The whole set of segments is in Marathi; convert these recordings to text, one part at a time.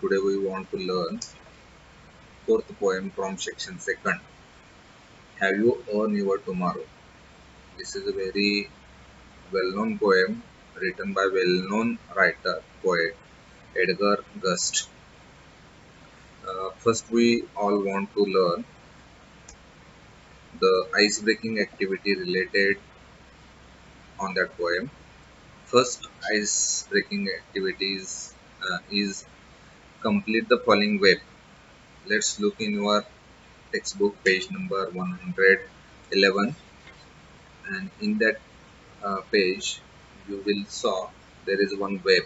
Today we want to learn fourth poem from section second. Have you earned your tomorrow? This is a very well-known poem written by well-known writer, poet Edgar Gust. First, we all want to learn the ice-breaking activity related on that poem. First ice-breaking activity is complete the following web. Let's look in your textbook page number 111, and in that page you will saw there is one web.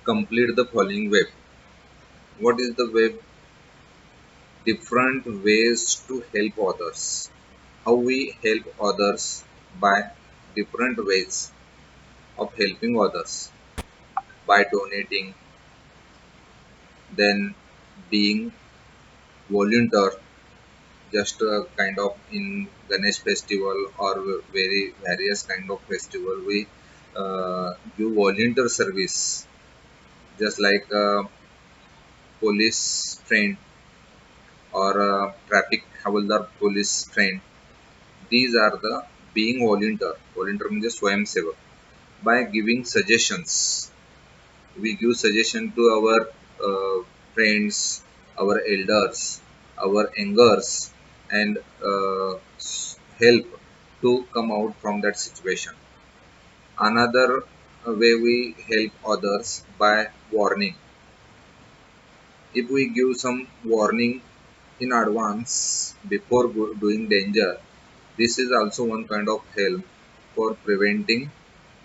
Complete the following web. What is the web? Different ways to help others. How we help others by different ways of helping others, by donating, then being volunteer, just a kind of in Ganesh festival or very various kind of festival we give volunteer service, just like police train or traffic havaldar police train. These are the being volunteer. Volunteer म्हणजे स्वयंसेवक. By giving suggestions, we give suggestion to our friends, our elders, our youngers, and help to come out from that situation. Another way we help others by warning. If we give some warning in advance before doing danger, this is also one kind of help for preventing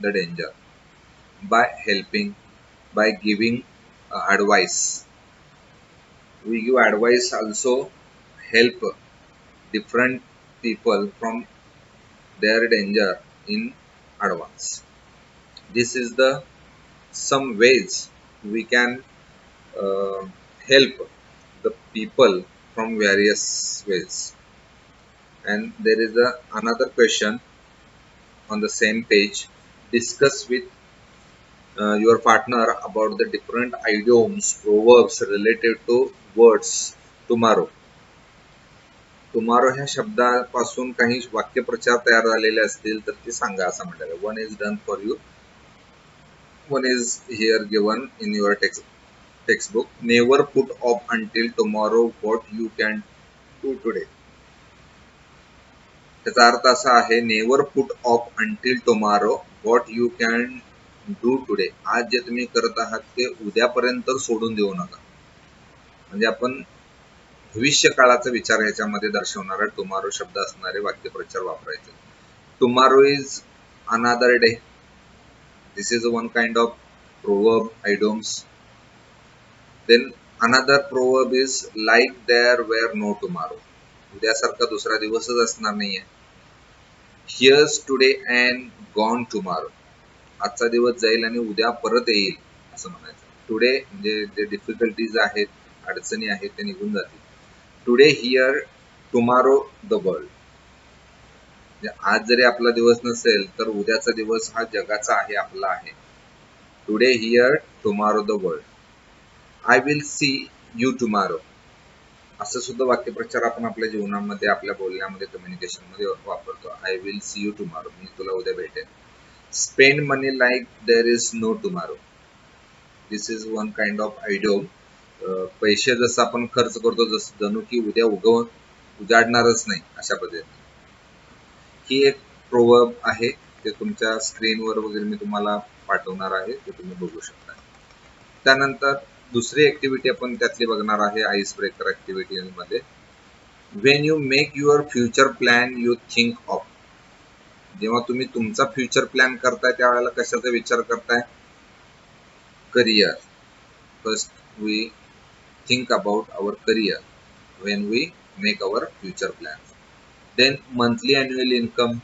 the danger. By helping, by giving advice, we give advice also help different people from their danger in advance. This is the some ways we can uh, help the people from various ways. And there is another question on the same page. Discuss with your partner about the different idioms, proverbs related to words tomorrow. Tomorrow ह्या शब्दापासून काही वाक्यप्रचार तयार झालेले असतील तर ते सांगा असं म्हटलेलं. One is done for you. One is here given in your textbook. Never put off until tomorrow what you can do today. त्याचा अर्थ असा आहे, never put off until tomorrow what you can do today. आज जे तुम्ही करत आहात ते उद्यापर्यंत सोडून देऊ नका. म्हणजे आपण भविष्य काळाचा विचार ह्याच्यामध्ये दर्शवणारा टुमॉरो शब्द असणारे वाक्यप्रचार वापरायचे. Tomorrow is another day. This is one kind of proverb idioms. Then another proverb is like there were no tomorrow. उद्यासारखा दुसरा दिवसच असणार नाहीये. Here's today and gone tomorrow. आजचा दिवस जाईल आणि उद्या परत येईल असं म्हणायचं. टुडे म्हणजे जे डिफिकल्टीज आहेत, अडचणी आहेत ते निघून जातील. Today here, tomorrow the world. आज जरी आपला दिवस नसेल तर उद्याचा दिवस हा जगाचा आहे, आपला आहे. Today here, tomorrow the world. I will see you tomorrow. असं सुद्धा वाक्यप्रचार आपण आपल्या जीवनामध्ये, आपल्या बोलण्यामध्ये, कम्युनिकेशनमध्ये वापरतो. I will see you tomorrow, मी तुला उद्या भेटेन. Spend money like there is no tomorrow. This is one kind of idiom. पैसे जसं आपण खर्च करतो जसं जणू की उद्या उजाडणारच नाही अशा पद्धतीने. ही एक प्रोवर्ब आहे, ते तुमच्या स्क्रीनवर वगैरे मी तुम्हाला पाठवणार आहे, ते तुम्ही बघू शकता. त्यानंतर दुसरी ऍक्टिव्हिटी आपण त्यातली बघणार आहे आईस ब्रेकर ऍक्टिव्हिटी मध्ये. Wien you make your future plan you think of. जेव्हा तुम्ही तुमचा फ्युचर प्लॅन करताय त्यावेळेला कशाचा विचार करताय? Career. First we think about our career when we make our future plan. Then monthly annual income.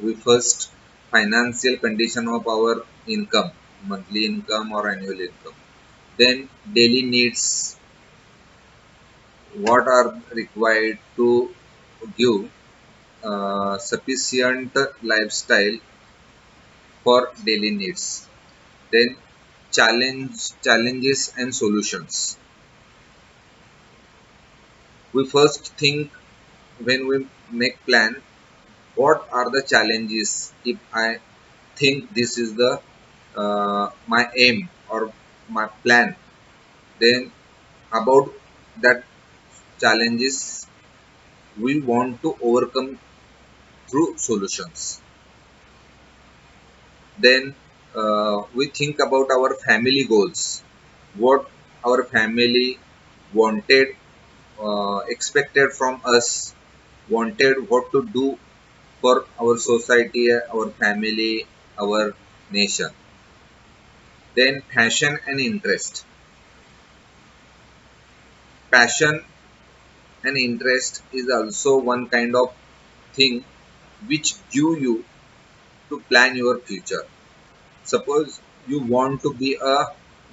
we first financial condition of our income, monthly income or annual income. Then daily needs, what are required to give sufficient lifestyle for daily needs. Then challenges and solutions. We first think when we make plan, what are the challenges if I think this is the my aim or my plan, then about that challenges we want to overcome through solutions. Then we think about our family goals, what our family wanted, expected from us, wanted what to do for our society, our family, our nation. Then passion and interest. Passion and interest is also one kind of thing which give you to plan your future. Suppose you want to be a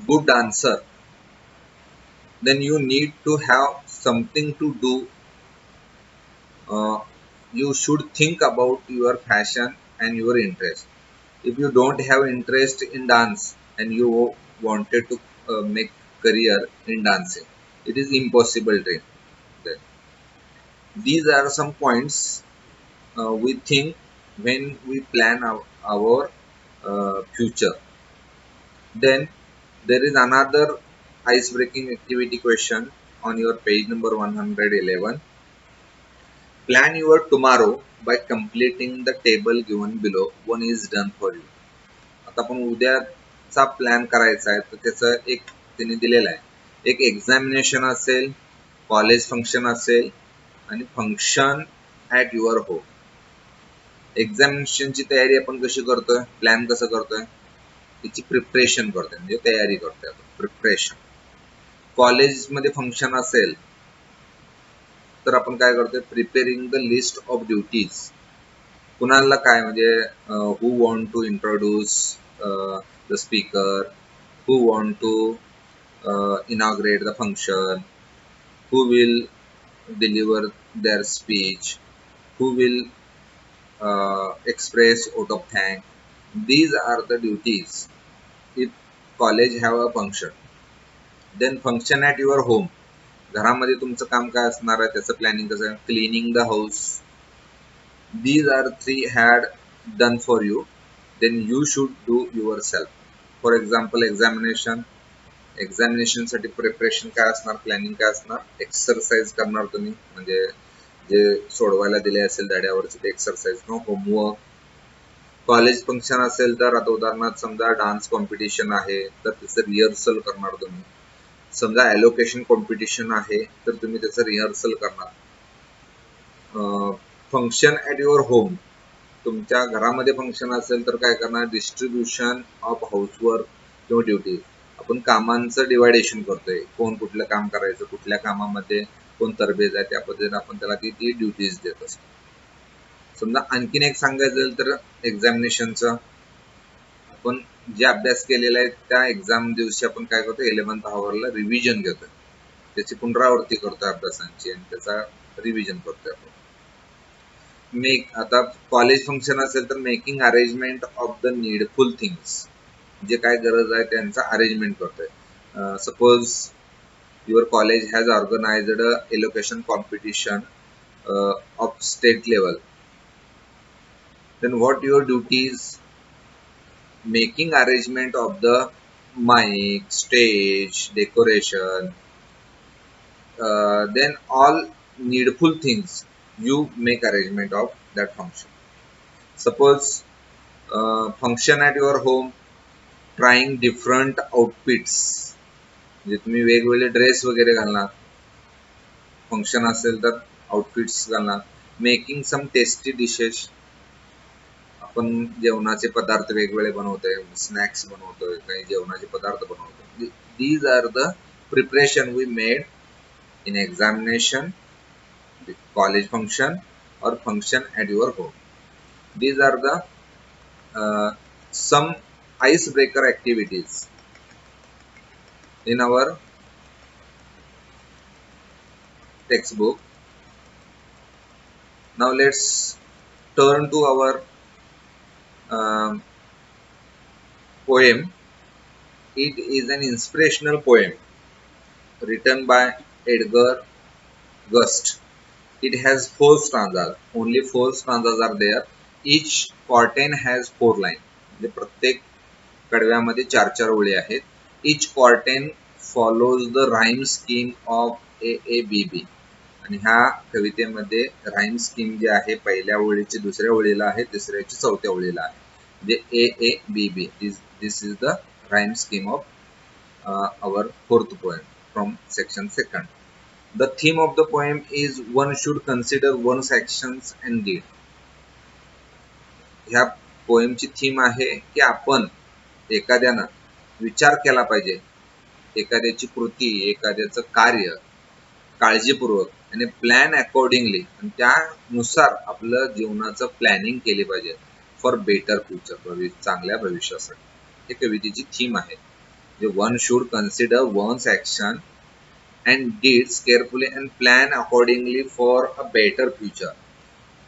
good dancer, then you need to have something to do. Uh, you should think about your passion and your interest. If you don't have interest in dance and you wanted to make career in dancing, it is impossible dream. Then these are some points we think when we plan our future. Then there is another ice breaking activity question on your page number 111. Plan your tomorrow by completing the table given below. One is done for you. आता आपण उद्याचा प्लॅन करायचा आहे तर त्याचं एक त्यांनी दिलेलं आहे. एक एक्झामिनेशन असेल, कॉलेज फंक्शन असेल आणि फंक्शन ॲट युअर होम. एक्झामिनेशनची तयारी आपण कशी करतोय, प्लॅन कसं करतोय, त्याची प्रिपरेशन करतोय म्हणजे तयारी करतोय आपण, प्रिपरेशन. कॉलेजमध्ये फंक्शन असेल तर आपण काय करतोय, preparing the list of duties. कुणाला काय म्हणजे who want to introduce the speaker, who want to inaugurate the function, who will deliver their speech, who will express vote of thanks. These are the duties if college have a function. Then function at your home. घरामध्ये तुमचं काम काय असणार आहे त्याचं प्लॅनिंग कसं, cleaning the house. These are three had done for you. Then you should do yourself. For example, एक्झामिनेशनसाठी प्रिपरेशन काय असणार, प्लॅनिंग काय असणार, एक्सरसाइज करणार तुम्ही म्हणजे जे सोडवायला दिले असेल धड्यावरचे ते एक्सरसाइज किंवा होमवर्क. कॉलेज फंक्शन असेल तर आता उदाहरणार्थ समजा डान्स कॉम्पिटिशन आहे तर त्याचं रिहर्सल करणार तुम्ही. समजा ॲलोकेशन कॉम्पिटिशन आहे तर तुम्ही त्याचं रिहर्सल करणार. फंक्शन ॲट युअर होम, तुमच्या घरामध्ये फंक्शन असेल तर काय करणार, डिस्ट्रीब्युशन ऑफ हाऊसवर्क किंवा ड्युटी. आपण कामांचं डिवायडेशन करतोय, कोण कुठलं काम करायचं, कुठल्या कामामध्ये कोण तरबेज आहे त्या पद्धतीने आपण त्याला ती ड्युटीज देत असतो. समजा आणखीन एक सांगायचं झालं तर एक्झामिनेशनचं आपण जे अभ्यास केलेला आहे त्या एक्झाम दिवशी आपण काय करतो, 11th आवरला रिव्हिजन घेतोय, त्याची पुनरावृत्ती करतोय अभ्यासांची आणि त्याचा रिव्हिजन करतोय आपण. आता कॉलेज फंक्शन असेल तर making arrangement of the needful things, जे काय गरज आहे त्यांचा अरेंजमेंट करतोय. Suppose your college has organized a elocution competition of state level, then what your duties, making arrangement of the mic, stage, decoration, then all needful things you make arrangement of that function. Suppose function at your home, trying different outfits, म्हणजे तुम्ही वेगवेगळे ड्रेस वगैरे घालणार, फंक्शन असेल तर आउटफिट्स घालणार. मेकिंग सम टेस्टी डिशेस, आपण जेवणाचे पदार्थ वेगवेगळे बनवतोय, स्नॅक्स बनवतोय, काही जेवणाचे पदार्थ बनवतोय. These are the preparation we made in examination, college function or function at your home. These are the some icebreaker activities in our textbook. Now let's turn to our poem. It is an inspirational poem written by Edgar Gust. It has four stanzas. Only four stanzas are there. Each quatrain has four lines. म्हणजे प्रत्येक कडव्यामध्ये चार चार ओळी आहेत. Each quatrain follows the rhyme scheme of AABB. आणि ह्या कवितेमध्ये राईम स्कीम जे आहे पहिल्या ओळीची दुसऱ्या ओळीला आहे, तिसऱ्याची चौथ्या ओळीला आहे. म्हणजे AABB. This is the rhyme scheme of our fourth poem from section second. The theme of the poem is one should consider one's actions and deed. ह्या पोएमची थीम आहे की आपण एखाद्यानं विचार केला पाहिजे, एखाद्याची कृती, एखाद्याचं कार्य काळजीपूर्वक आणि प्लॅन अकॉर्डिंगली, आणि त्यानुसार आपलं जीवनाचं प्लॅनिंग केले पाहिजे फॉर बेटर फ्युचर, चांगल्या भविष्यासाठी. हे कवितेची थीम आहे. One should consider one's action and deeds carefully and plan accordingly for a better future.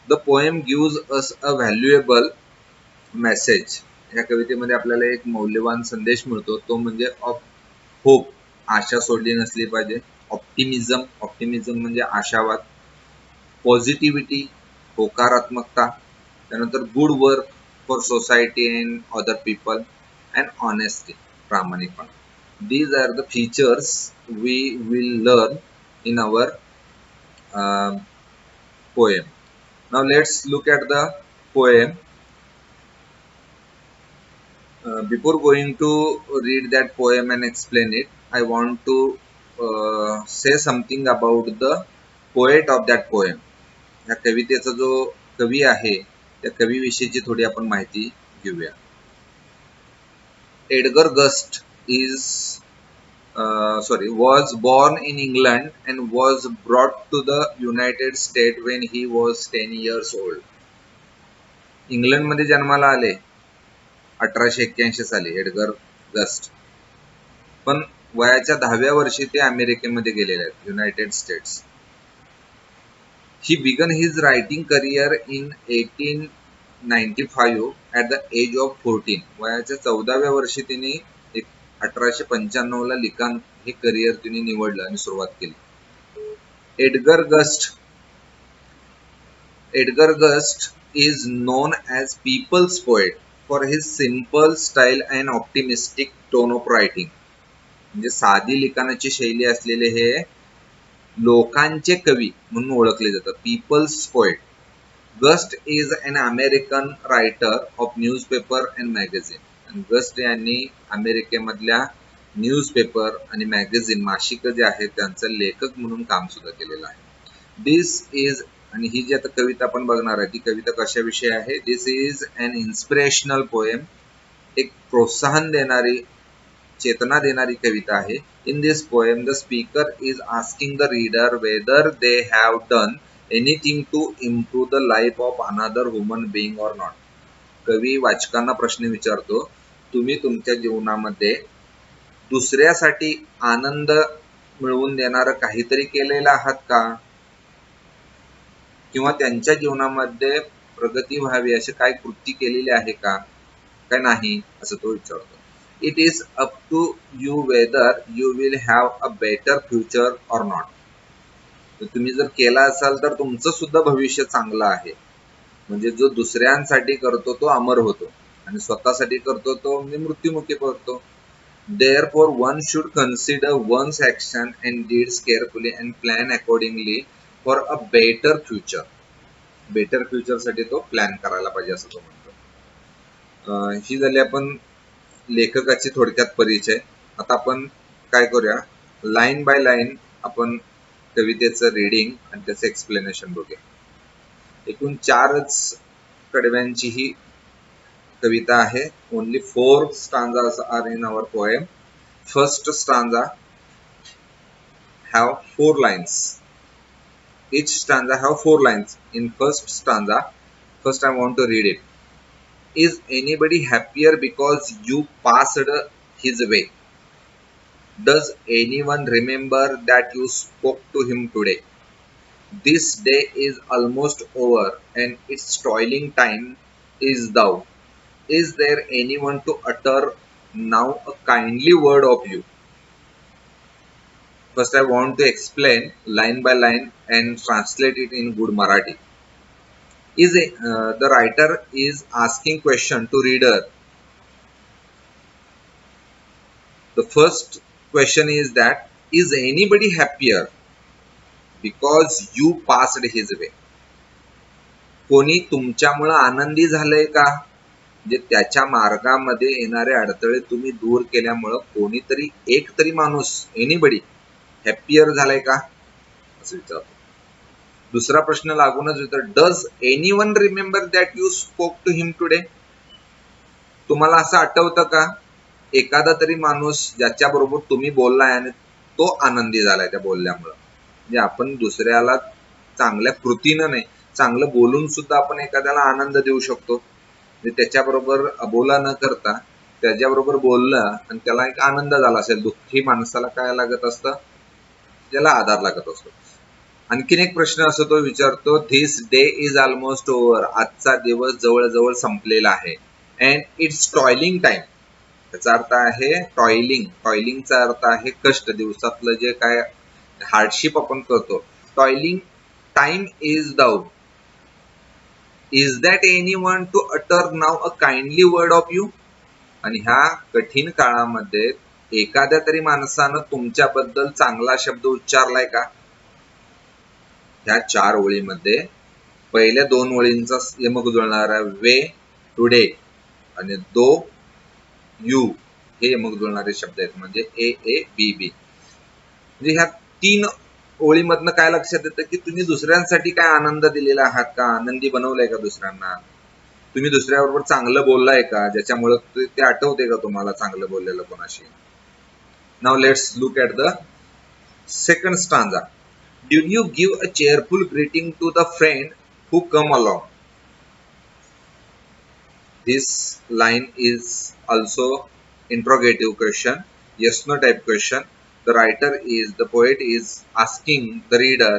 The poem gives us a valuable message. या कवितेमध्ये आपल्याला एक मौल्यवान संदेश मिळतो, तो म्हणजे ऑफ होप, आशा सोडली नसली पाहिजे. ऑप्टिमिझम म्हणजे आशावाद. पॉझिटिव्हिटी, होकारात्मकता. त्यानंतर good work for society and other people and honesty, प्रामाणिकपणा. These are the features we will learn in our poem. Now let's look at the poem. Before going to read that poem and explain it, I want to say something about the poet of that poem. या कवितेचा जो कवी आहे त्या कवीविषयीची थोडी आपण माहिती घेऊया. Edgar gust was born in England and was brought to the United States when he was 10 years old. इंग्लंडमध्ये जन्माला आले 1881 साली एडगर गस्ट, पण वयाच्या 10व्या वर्षी ते अमेरिकेमध्ये गेलेले आहेत, United states. He began his writing career in 1895 at the age of 14. वयाच्या 14व्या वर्षी त्यांनी 1895 ला लिखाण हे करिअर त्यांनी निवडलं आणि सुरुवात केली. Edgar gust is known as people's poet for his simple style and optimistic tone of writing. म्हणजे साधी लिखाणाची शैली असलेले हे लोकांचे कवी म्हणून ओळखले जातात. People's poet. Guest is an American writer of newspaper and magazine. आणि गस्ट यांनी अमेरिकेमधल्या न्यूजपेपर आणि मॅगझिन, मासिक जे आहेत त्यांचं लेखक म्हणून काम सुद्धा केलेलं आहे. दिस इज, आणि ही जी आता कविता आपण बघणार आहे ती कविता कशाविषयी आहे. दिस इज अन इन्स्पिरेशनल पोएम. एक प्रोत्साहन देणारी, चेतना देणारी कविता आहे. In this poem, the speaker is asking the reader whether they have done anything to improve the life of another human being or not. कवी वाचकांना प्रश्न विचारतो, तुम्ही तुमच्या जीवनामध्ये दुसऱ्यासाठी आनंद मिळवून देणारं काहीतरी केलेलं आहात का, किंवा त्यांच्या जीवनामध्ये प्रगती व्हावी अशी काय कृती केलेली आहे का, काय नाही, असं तो विचारतो. It is up to you whether you will have a better future or not. तुम्ही जर केला असाल तर तुमचं सुद्धा भविष्य चांगलं आहे. म्हणजे जो दुसऱ्यांसाठी करतो तो अमर होतो आणि स्वतःसाठी करतो तो म्हणजे मृत्युमुखी पडतो. Therefore one should consider one's action and deeds carefully and plan accordingly for a better future. Better future साठी तो प्लॅन करायला पाहिजे असं तो म्हणतो. ही झाली आपण लेखकाची थोडक्यात परिचय. आता आपण काय करूया, लाईन बाय लाईन आपण कवितेचं रीडिंग आणि त्याचं एक्सप्लेनेशन बघूया. एकूण 4च कडव्यांची ही कविता आहे. Only 4 stanzas are in our poem. First stanza have 4 lines. Each stanza have 4 lines. In first stanza, first I want to read it. Is anybody happier because you passed his way? Does anyone remember that you spoke to him today? This day is almost over and its toiling time is thou. Is there anyone to utter now a kindly word of you. First, I want to explain line by line and translate it in good Marathi. The writer is asking question to reader. The first question is that is anybody happier because you passed his way? कोणी तुमच्यामुळे आनंदी झालंय का? म्हणजे त्याच्या मार्गामध्ये येणारे अडथळे तुम्ही दूर केल्यामुळं कोणीतरी एक तरी माणूस एनीबडी हॅपियर झालाय का असं विचारतो. दुसरा प्रश्न लागूनच येतो, does anyone remember that you spoke to him today? तुम्हाला असं आठवतं का एखादा तरी माणूस ज्याच्या बरोबर तुम्ही बोललाय आणि तो आनंदी झालाय त्या बोलल्यामुळं? म्हणजे आपण दुसऱ्याला चांगल्या कृतीनं नाही, चांगलं बोलून सुद्धा आपण एखाद्याला आनंद देऊ शकतो. म्हणजे त्याच्याबरोबर अबोला न करता त्याच्याबरोबर बोललं आणि त्याला एक आनंद झाला असेल. दुःखी माणसाला काय लागत असतं? त्याला आधार लागत असतो. आणखीन एक प्रश्न असतो तो विचारतो, this day is almost over. आजचा दिवस जवळजवळ संपलेला आहे. And its toiling time. त्याचा अर्थ आहे टॉयलिंग. टॉयलिंगचा अर्थ आहे कष्ट. दिवसातलं जे काय हार्डशिप आपण करतो. Toiling time is down. Is that anyone to utter now a kindly word of you? आणि ह्या कठीण काळामध्ये एखाद्या तरी माणसानं तुमच्याबद्दल चांगला शब्द उच्चारलाय का? ह्या 4 ओळीमध्ये पहिल्या 2 ओळींचा यमक जुळणारा वे, टुडे आणि दो, यू हे यमक जुळणारे शब्द आहेत. म्हणजे ए ए बी बी. म्हणजे ह्या 3 ओळीमधनं काय लक्षात येतं की तुम्ही दुसऱ्यांसाठी काय आनंद दिलेला आहात का? आनंदी बनवलाय का दुसऱ्यांना? तुम्ही दुसऱ्याबरोबर चांगलं बोललाय का? ज्याच्यामुळे ते आठवते का तुम्हाला चांगलं बोललेलं कोणाशी? Now let's look at the second stanza. Did you give a cheerful greeting to the friend who come along? This line is also interrogative question, yes no type question. The poet is asking the reader,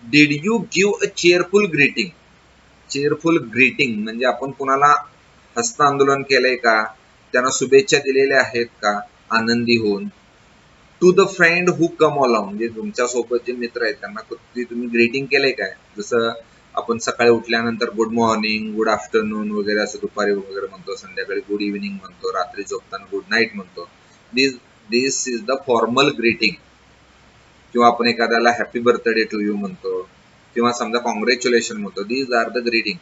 did you give a cheerful greeting? cheerful greeting म्हणजे आपण कुणाला हस्त आंदोलन केलंय का? त्यांना शुभेच्छा दिलेल्या आहेत का आनंदी होऊन? To the friend who come along म्हणजे तुमच्या सोबत जे मित्र आहेत त्यांना तुम्ही ग्रीटिंग केलंय काय? जसं आपण सकाळी उठल्यानंतर गुड मॉर्निंग, गुड आफ्टरनून वगैरे असं दुपारी वगैरे म्हणतो, संध्याकाळी गुड इव्हिनिंग म्हणतो, रात्री झोपताना गुड नाईट म्हणतो. दिस इज द फॉर्मल ग्रीटिंग. किंवा आपण एखाद्याला हॅपी बर्थडे टू यू म्हणतो किंवा समजा कॉंग्रॅच्युलेशन म्हणतो. These are the greeting.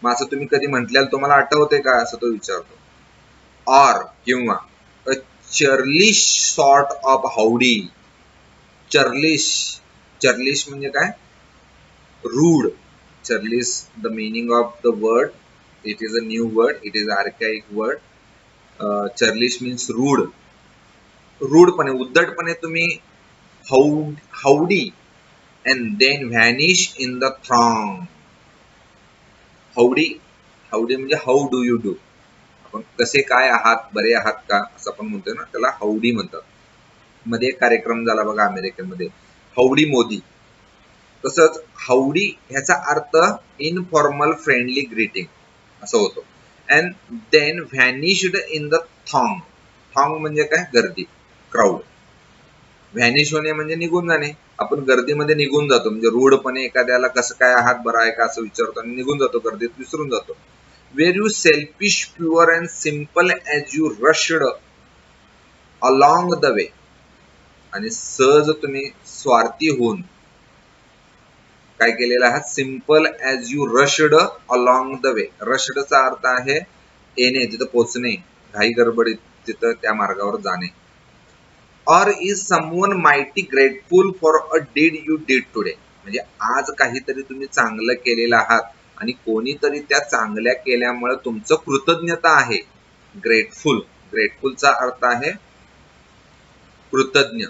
मग असं तुम्ही कधी म्हटल्याला तुम्हाला आठवते का असं तो विचारतो. ऑर किंवा अ चर्लिश सॉर्ट ऑफ हाऊडी. चर्लिश म्हणजे काय? Rude. Churlish, the meaning of the word, it is a new word, it is archaic word. Churlish means rude. रूडपणे, उद्धटपणे तुम्ही हाऊडी and then vanish in the throng. हाऊडी म्हणजे हाऊ डू यू डू. आपण कसे काय आहात, बरे आहात का असं आपण म्हणतोय ना, त्याला हाऊडी म्हणतात. मध्ये एक कार्यक्रम झाला बघा अमेरिकेमध्ये, हाऊडी मोदी. तसंच हाऊडी ह्याचा अर्थ इनफॉर्मल फ्रेंडली ग्रीटिंग असं होतो. And then vanished in the throng. Throng म्हणजे काय? गर्दी, क्राऊड. व्हॅनिश होणे म्हणजे निघून जाणे. आपण गर्दीमध्ये निघून जातो. म्हणजे रूढपणे एखाद्याला कसं काय आहात, बरं आहे का असं विचारतो आणि निघून जातो, गर्दीत विसरून जातो. Were you selfish, pure and simple as you rushed along the way. आणि सहज तुम्ही स्वार्थी होऊन काय केलेलं आहात? Simple as you rushed along the way. रश्डचा अर्थ आहे येणे, तिथं पोचणे, घाई गडबडीत तिथं त्या मार्गावर जाणे. Or is someone mighty grateful for a deed you did today? म्हणजे आज काहीतरी तुम्ही चांगलं केलेलं आहात आणि कोणीतरी त्या चांगल्या केल्यामुळे तुमचं कृतज्ञता आहे. ग्रेटफुलचा अर्थ आहे कृतज्ञ.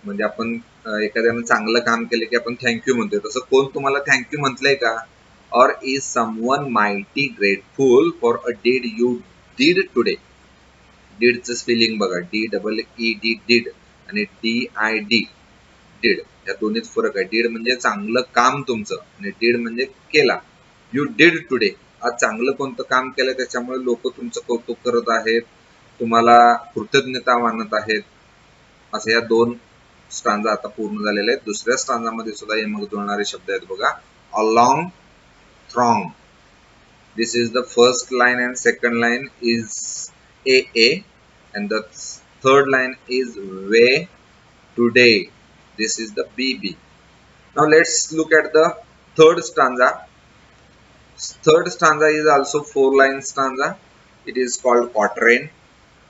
म्हणजे आपण एखाद्यानं चांगलं काम केलं की आपण थँक्यू म्हणतोय. तसं कोण तुम्हाला थँक्यू म्हटलंय का? Or is someone mighty grateful for a deed you did today? डीडचं स्पेलिंग बघा, DEED डीड आणि DID डीड. या दोन्हीत फरक आहे. डीड म्हणजे चांगलं काम तुमचं आणि डीड म्हणजे केला. You did today. आज चांगलं कोणतं काम केलं त्याच्यामुळे लोक तुमचं कौतुक करत आहेत, तुम्हाला कृतज्ञता मानत आहेत. असं या 2 स्टांजा आता पूर्ण झालेले आहेत. दुसऱ्या स्टांजामध्ये सुद्धा यमक जुळणारे शब्द आहेत बघा. along, throng. This is the first line and second line is AA and the third line is way, today. This is the BB. Now let's look at the third stanza. Third stanza is also 4-line stanza. It is called quatrain,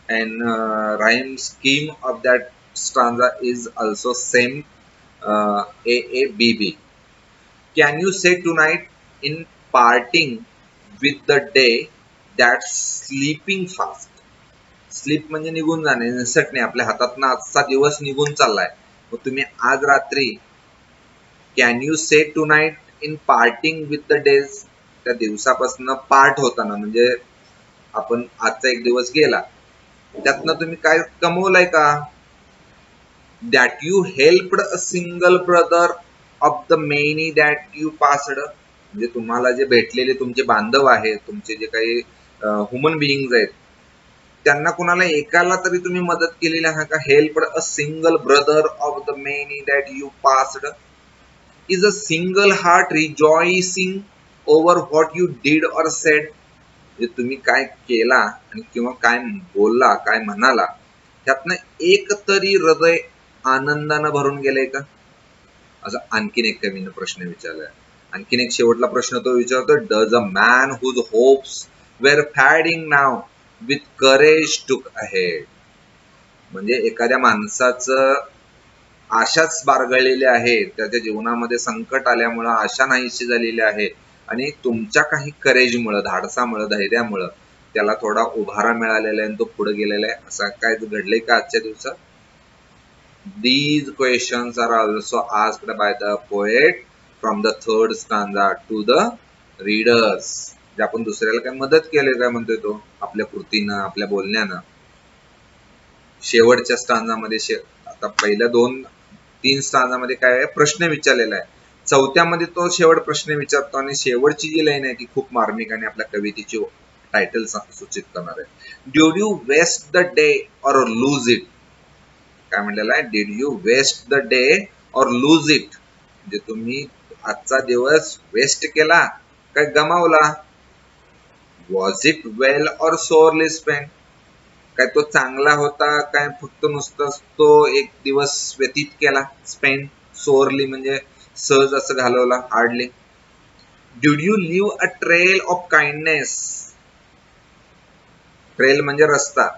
and rhyme scheme of that stanza is also same, AABB. Can you say tonight in parting with the day that's sleeping fast? Sleep म्हणजे निघून जाणे, निसटणे, आपल्या हातातनं आजचा दिवस निघून चाललाय. मग तुम्ही आज रात्री can you say to night in parting with the days, त्या दिवसापासून पार्ट होताना म्हणजे आपण आजचा एक दिवस गेला त्यातनं तुम्ही काय कमवलंय का? That you helped a single brother of the many that you passed, म्हणजे तुम्हाला जे भेटलेले तुमचे बांधव आहेत, तुमचे जे काही ह्युमन बिईंग्स आहेत, त्यांना कुणाला एकाला तरी तुम्ही मदत केलेली आहे का? Helped a single brother of the many that you passed. Is a single heart rejoicing over what you did or said, म्हणजे तुम्ही काय केला आणि किंवा काय बोलला, काय म्हणाला, त्यातनं एक तरी हृदय आनंदानं भरून गेलंय का? असं आणखीन एक कवीनं प्रश्न विचारलाय. आणखीन एक शेवटला प्रश्न तो विचारतो, does a man whose hopes were fading now with courage took ahead, म्हणजे एखाद्या माणसाचं आशाच बारगळलेल्या आहे, त्याच्या जीवनामध्ये संकट आल्यामुळं आशा नाहीशी झालेली आहे आणि तुमच्या काही करेजमुळं, धाडसामुळं, धैर्यामुळं त्याला थोडा उभारा मिळालेला आहे आणि तो पुढे गेलेला आहे. असं काय घडलंय का आजच्या दिवसात? These questions are also asked by the poet from the third stanza to the readers. जे आपण दुसऱ्याला काय मदत केली काय म्हणतोय तो आपल्या कृतीनं, आपल्या बोलण्यानं. शेवटच्या स्टांजामध्ये आता पहिल्या 2-3 स्टांजामध्ये काय आहे, प्रश्न विचारलेला आहे. चौथ्यामध्ये तो शेवट प्रश्न विचारतो आणि शेवटची जी लाईन आहे ती खूप मार्मिक आणि आपल्या कवितेची टायटल सूचित करणार आहे. Did you waste the day or lose it? काय म्हणलेलं आहे, did you waste the day or lose it, म्हणजे तुम्ही आजचा दिवस वेस्ट केला काय गमावला? वॉज इट वेल और सोअरली स्पेंड, काय तो चांगला होता काय फक्त नुसतं तो एक दिवस व्यतीत केला? स्पेंड, सोअरली म्हणजे सहज असं घालवला, hardly. Did you leave a trail of kindness, trail म्हणजे रस्ता,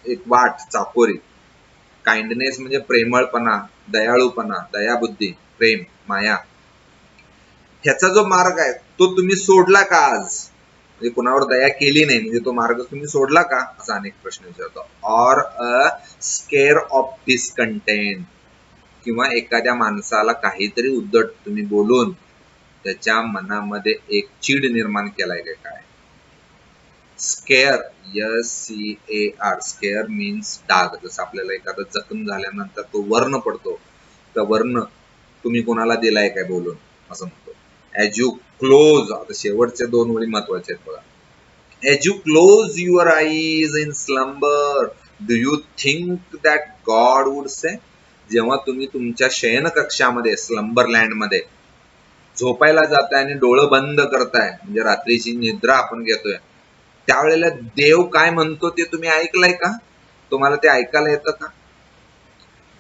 एक वाट, चाकोरी. काइंडनेस म्हणजे प्रेमळपणा, दयाळूपणा, दयाबुद्धी, प्रेम, माया. ह्याचा जो मार्ग आहे तो तुम्ही सोडला का आज? म्हणजे कुणावर दया केली नाही म्हणजे तो मार्ग तुम्ही सोडला का? असा अनेक प्रश्न विचारतो. Or a scar of discontent, किंवा एखाद्या माणसाला काहीतरी उद्धट तुम्ही बोलून त्याच्या मनामध्ये एक चीड निर्माण केलाय का काय? स्केअर, SCAR, स्केअर मीन्स डाग. जसं आपल्याला एखादा जखम झाल्यानंतर तो वर्ण पडतो, तर वर्ण तुम्ही कोणाला दिलाय काय बोलून, असं म्हणतो. ॲज यू क्लोज, आता शेवटचे 2 ओळी महत्वाचे आहेत बघा. As you close your eyes in slumber do you think that God would say, जेव्हा तुम्ही तुमच्या शयन कक्षामध्ये, स्लंबर लँड मध्ये झोपायला जाताय आणि डोळं बंद करताय, म्हणजे रात्रीची निद्रा आपण घेतोय, त्यावेळेला देव काय म्हणतो ते तुम्ही ऐकलंय का? तुम्हाला ते ऐकायला येतं का?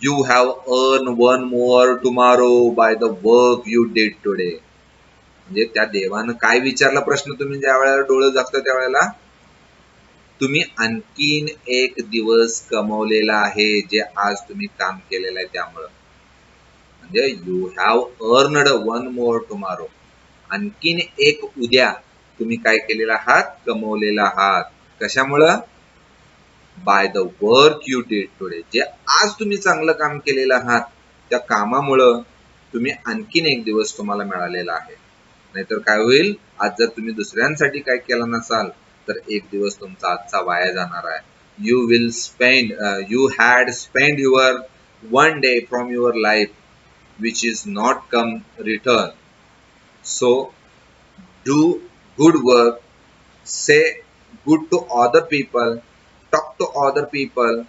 You have earn one mower tomorrow by the work you did today, म्हणजे त्या देवानं काय विचारला प्रश्न, तुम्ही ज्या वेळेला डोळं झाकता त्यावेळेला, तुम्ही आणखीन एक दिवस कमवलेला आहे जे आज तुम्ही काम केलेलं आहे त्यामुळं, म्हणजे you have earned one mower tomorrow, आणखीन एक उद्या तुम्ही काय केलेला आहात, कमवलेला आहात. कशामुळं? By the work you did today, जे आज तुम्ही चांगलं काम केलेलं आहात त्या कामामुळं तुम्ही आणखीन एक दिवस तुम्हाला मिळालेला आहे. नाहीतर काय होईल, आज जर तुम्ही दुसऱ्यांसाठी काय केलं नसाल तर एक दिवस तुमचा आजचा वाया जाणार आहे. You will spend, you had spend your one day from your life which is not come return. So do good work, say good to other people, talk to other people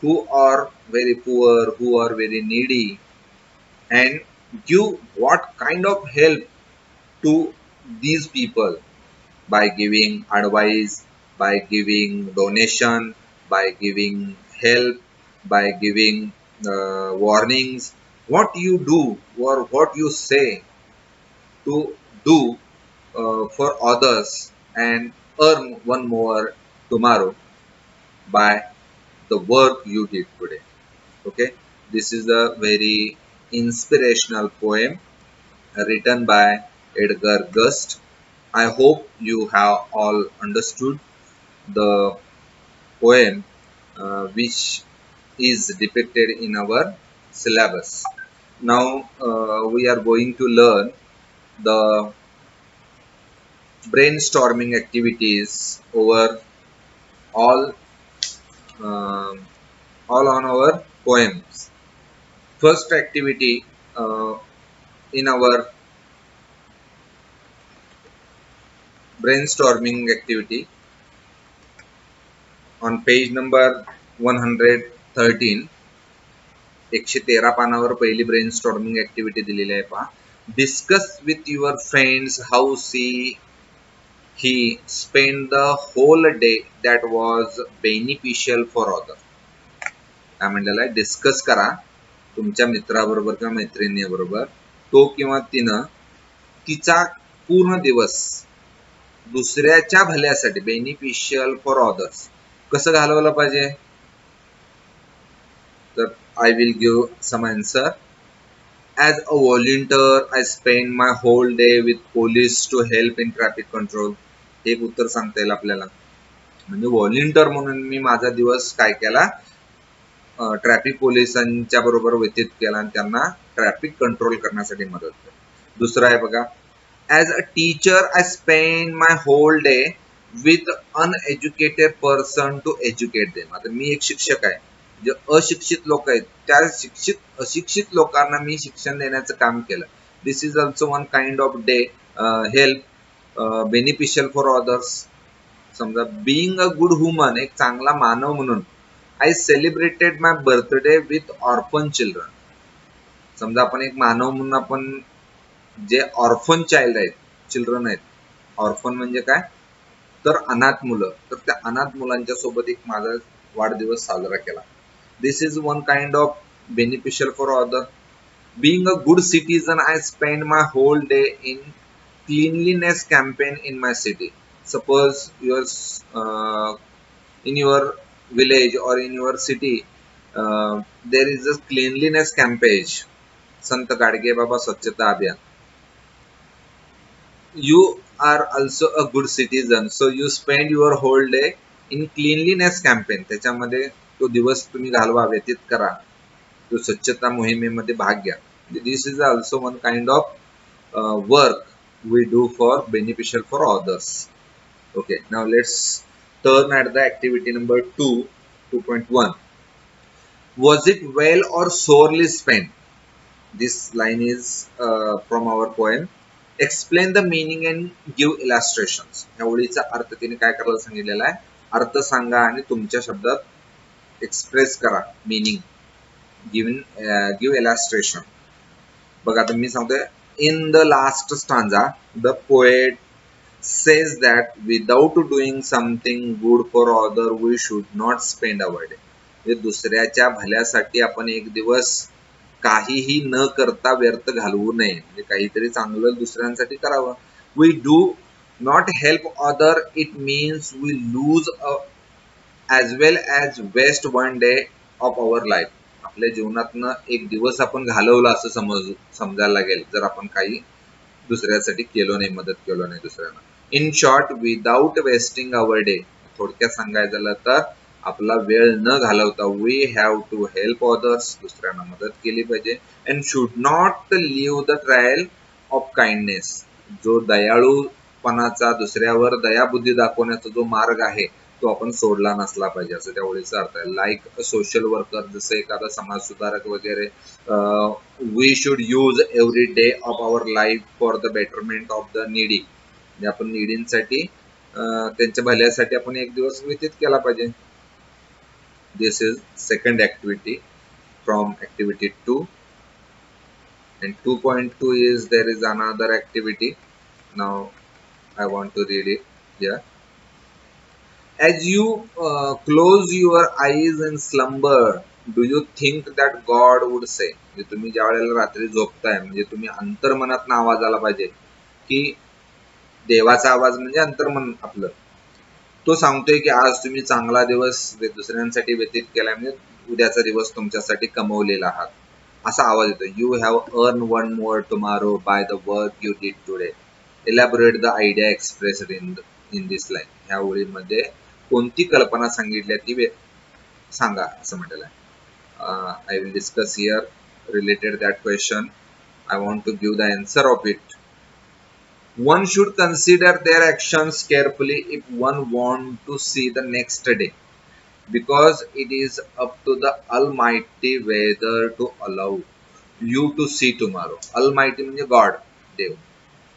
who are very poor, who are very needy, and give what kind of help to these people by giving advice, by giving donation, by giving help, by giving warnings. What you do or what you say to do for others and earn one more tomorrow by the work you did today. Okay, this is a very inspirational poem written by Edgar Gust. I hope you have all understood the poem which is depicted in our syllabus. Now we are going to learn the brainstorming activities over all um all on our poems. First activity in our brainstorming activity on page number 113 113 पानावर पहिली ब्रेनस्टॉर्मिंग ऍक्टिव्हिटी दिलेली आहे पहा. Discuss with your friends how see he spend the whole day that was beneficial for other. काय म्हणलेलं आहे, डिस्कस करा तुमच्या मित्राबरोबर किंवा मैत्रिणीबरोबर तो किंवा तिनं तिचा पूर्ण दिवस दुसऱ्याच्या भल्यासाठी बेनिफिशियल फॉर अदर्स कसं घालवलं पाहिजे. तर I will give some answer. As a volunteer, I spend my whole day with police to help in traffic control. एक उत्तर सांगता येईल आपल्याला. म्हणजे व्हॉलिंटियर म्हणून मी माझा दिवस काय केला, ट्रॅफिक पोलिसांच्या बरोबर व्यतीत केला आणि त्यांना ट्रॅफिक कंट्रोल करण्यासाठी मदत केली. दुसरा आहे बघा, as a teacher I spend my whole day with uneducated person to educate them. आता मी एक शिक्षक आहे, जे अशिक्षित लोक आहेत त्या अशिक्षित लोकांना मी शिक्षण देण्याचं काम केलं. This is also one kind of the help beneficial for others. समजा बिईंग अ गुड ह्युमन, एक चांगला मानव म्हणून I celebrated my birthday with orphan children. समजा आपण एक मानव म्हणून आपण जे ऑर्फन चाइल्ड आहेत, चिल्ड्रन आहेत, ऑर्फन म्हणजे काय तर अनाथ मुलं, तर त्या अनाथ मुलांच्या सोबत एक माझा वाढदिवस साजरा केला. This is one kind of beneficial for other. Being a good citizen, I spend my whole day in cleanliness campaign in my city. Suppose in your village or in your city there is a cleanliness campaign, Sant Gadge Baba Swachhata Abhiyan. You are also a good citizen, so you spend your whole day in cleanliness campaign. त्याच्यामध्ये तो दिवस तुम्ही घालवा, व्यतीत करा, तो स्वच्छता मोहिमेमध्ये भाग घ्या. This is also one kind of work we do for beneficial for others. Okay, now let's turn at the activity number 2.1. Was it well or sorely spent? This line is from our poem. Explain the meaning and give illustrations. ह्या ओळीचा अर्थ तिने काय करायला सांगितलेला आहे, अर्थ सांगा आणि तुमच्या शब्दात एक्सप्रेस करा मीनिंग. Give illustration. बघा आता मी सांगतोय, in the last stanza the poet says that without doing something good for other we should not spend our day. म्हणजे दुसऱ्याच्या भल्यासाठी आपण एक दिवस काहीही न करता व्यर्थ घालवू नये, म्हणजे काहीतरी चांगलं दुसऱ्यांसाठी करावं. We do not help other, it means we lose as well as waste one day of our life. आपल्या जीवनातनं एक दिवस आपण घालवला असं समजायला लागेल जर आपण काही दुसऱ्यासाठी केलो नाही, मदत केलो नाही दुसऱ्यांना. In short, without wasting our day, थोडक्यात सांगायचं झालं तर आपला वेळ न घालवता we have to help others, दुसऱ्यांना मदत केली पाहिजे. And should not leave the trial of kindness, जो दयाळूपणाचा, दुसऱ्यावर दयाबुद्धी दाखवण्याचा जो मार्ग आहे तो आपण सोडला नसला पाहिजे, असं त्या ओळीचा अर्थ आहे. लाईक सोशल वर्कर, जसं एखादा समाज सुधारक वगैरे. We should use every day of our life for the betterment of the needy. म्हणजे आपण नीडींसाठी, त्यांच्या भल्यासाठी आपण एक दिवस व्यतीत केला पाहिजे. This is second activity from activity 2, and 2.2 is there is another activity. Now I want to read it here. As you close your eyes in slumber, do you think that God would say, म्हणजे तुम्ही ज्या वेळेला रात्री झोपताय, म्हणजे तुम्ही अंतर्मनातनं आवाज आला पाहिजे की देवाचा आवाज म्हणजे अंतर्मन आपलं, तो सांगतोय की आज तुम्ही चांगला दिवस दुसऱ्यांसाठी व्यतीत केलाय, म्हणजे उद्याचा दिवस तुमच्यासाठी कमवलेला आहात, असा आवाज येतो. You have earn one more tomorrow by the work you did today. Elaborate the idea expressed in this line. ह्या ओळीमध्ये कोणती कल्पना सांगितली ती सांगा असं म्हटलेलं आहे. I will discuss here related that question. I want to give the answer of it. One should consider their actions carefully if one wants to see the next day, because it is up to the Almighty whether to allow you to see tomorrow. Almighty म्हणजे गॉड, देव.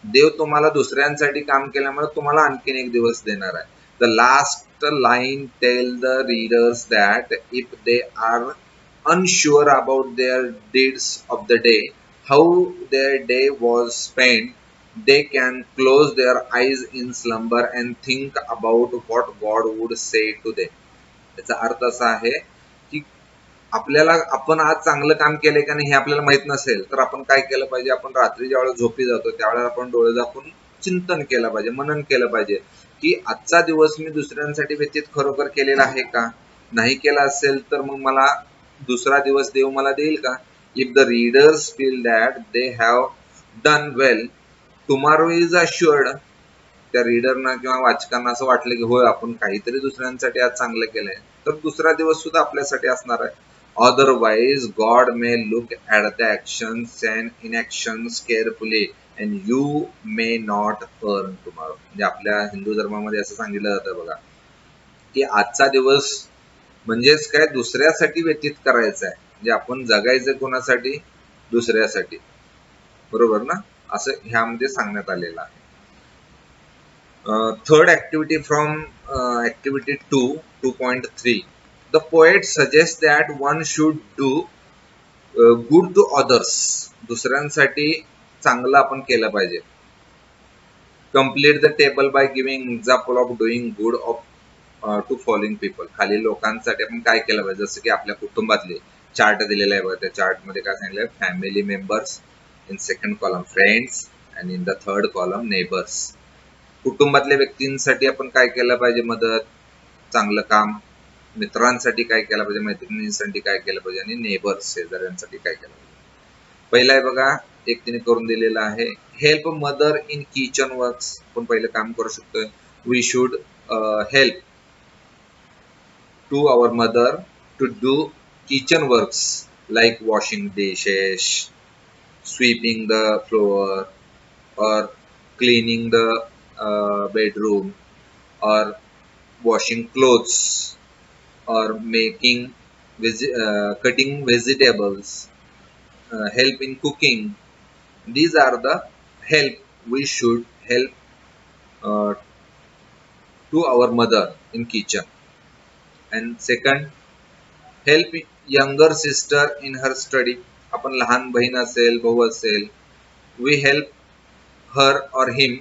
देव तुम्हाला दुसऱ्यांसाठी काम केल्यामुळे तुम्हाला आणखीन एक दिवस देणार आहे. The last line tell the readers that if they are unsure about their deeds of the day, how their day was spent, they can close their eyes in slumber and think about what God would say to them. याचा अर्थ असा आहे की आपल्याला आपण आज चांगलं काम केलंय का नाही हे आपल्याला माहित नसेल तर आपण काय केलं पाहिजे, आपण रात्री ज्यावेळेला झोपी जातो त्यावेळेला आपण डोळे झाकून चिंतन केलं पाहिजे, मनन केलं पाहिजे की आजचा दिवस मी दुसऱ्यांसाठी व्यतीत खरोखर केलेला आहे का. नाही केला असेल तर मग मला दुसरा दिवस देव मला देईल का. If the readers feel that they have done well, tomorrow is assured. त्या रीडरना किंवा वाचकांना असं वाटलं की होय आपण काहीतरी दुसऱ्यांसाठी आज चांगलं केलंय तर दुसरा दिवस सुद्धा आपल्यासाठी असणार आहे. Otherwise, God may look at the actions and inactions carefully and you may not earn tomorrow. म्हणजे आपल्या हिंदू धर्मामध्ये असं सांगितलं जातं बघा की आजचा दिवस म्हणजेच काय दुसऱ्यासाठी व्यतीत करायचा आहे, म्हणजे आपण जगायचं कोणासाठी, दुसऱ्यासाठी, बरोबर ना, असं ह्यामध्ये सांगण्यात आलेलं आहे. Third activity from activity 2, 2.3. The poet suggests that one should do good to others. दुसऱ्यांसाठी चांगलं आपण केलं पाहिजे. Complete the table by giving example of doing good of to following people. खाली लोकांसाठी आपण काय केलं पाहिजे, जसं की आपल्या कुटुंबातले चार्ट दिलेला आहे बघा, त्या चार्ट मध्ये काय सांगितलं, family members, in second column friends and in the third column neighbours. कुटुंबातल्या व्यक्तींसाठी आपण काय केलं पाहिजे, मदत, चांगलं काम. मित्रांसाठी काय केलं पाहिजे, मैत्रिणींसाठी काय केलं पाहिजे, आणि नेबर्स शेजाऱ्यांसाठी काय केलं पाहिजे. पहिला आहे बघा, एक तिने करून दिलेला आहे, help mother in kitchen works. आपण पहिलं काम करू शकतोय, we should help to our mother to do kitchen works like washing dishes, sweeping the floor, or cleaning the bedroom, or washing clothes, or making cutting vegetables, help in cooking. These are the help we should help uh, to our mother in kitchen. And second, help younger sister in her study. आपण लहान बहीण असेल, भाऊ असेल, वी हेल्प हर और हिम